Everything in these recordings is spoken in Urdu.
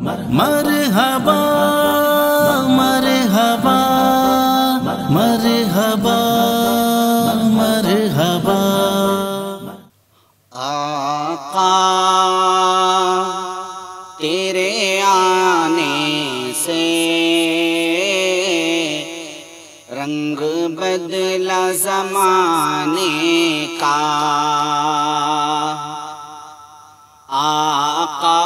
مرحبا مرحبا مرحبا مرحبا آقا تیرے آنے سے رنگ بدلا زمانے کا، آقا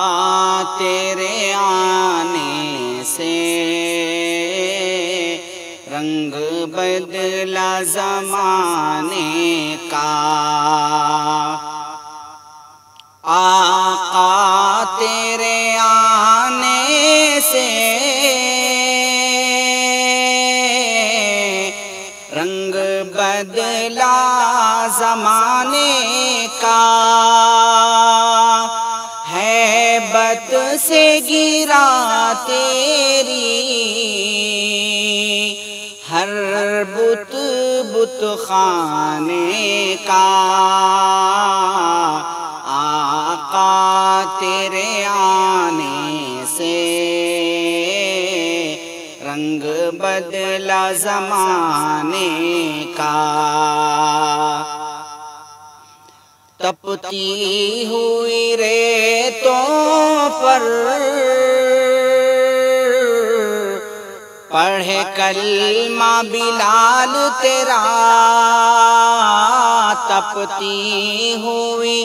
تیرے آنے سے رنگ بدلا زمانے کا، آقا تیرے آنے سے رنگ بدلا زمانے کا، ہیبت سے گرا تیری ہر بت بت خانے کا، آقا تیرے آنے سے رنگ بدلا زمانے کا، تپتی ہوئی ریتوں پر پڑھے کلمہ بلال تیرا، تپتی ہوئی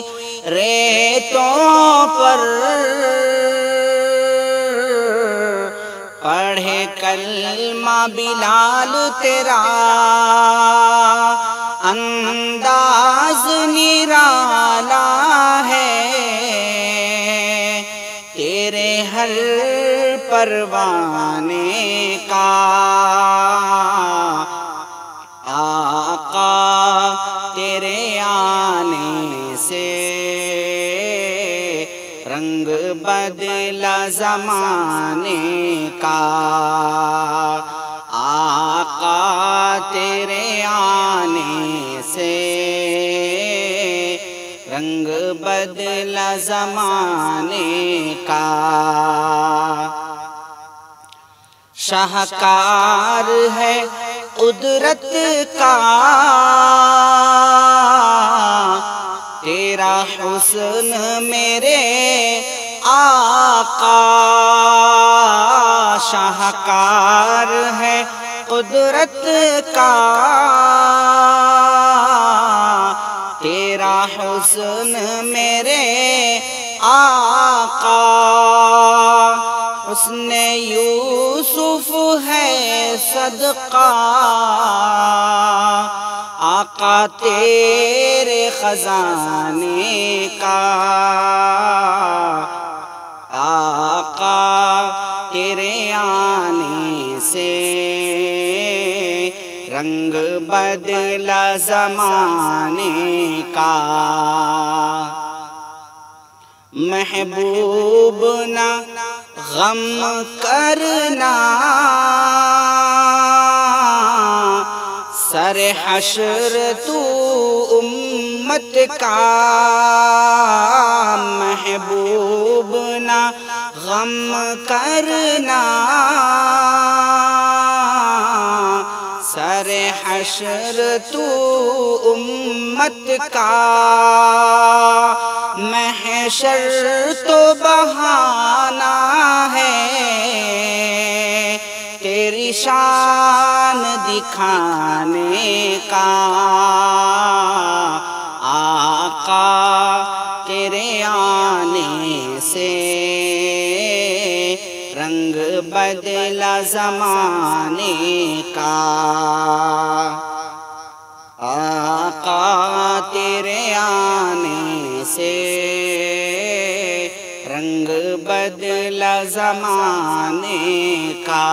ریتوں پر پڑھے کلمہ بلال تیرا، انداز نرالا ہے تیرے ہر پروانے کا، آقا تیرے آنے سے رنگ بدلا زمانے کا، آقا تیرے آنے سے رنگ بدلا زمانے کا، شاہکار ہے قدرت کا تیرا حسن میرے آقا، شاہکار ہے قدرت کا تیرا حسن میرے آقا، حسن یوسف ہے صدقہ آقا تیرے خزانے کا، آقا تیرے آنے سے رنگ بدلا زمانے کا، محبوب نہ غم کرنا سر حشر تو امت کا، محبوب نہ غم کرنا سر حشر تو امت کا، محشر تو بہانہ ہے تیری شان دکھانے کا، آقا تیرے آنے سے رنگ بدلا زمانے کا، آقا تیرے آنے سے رنگ بدلا زمانے کا۔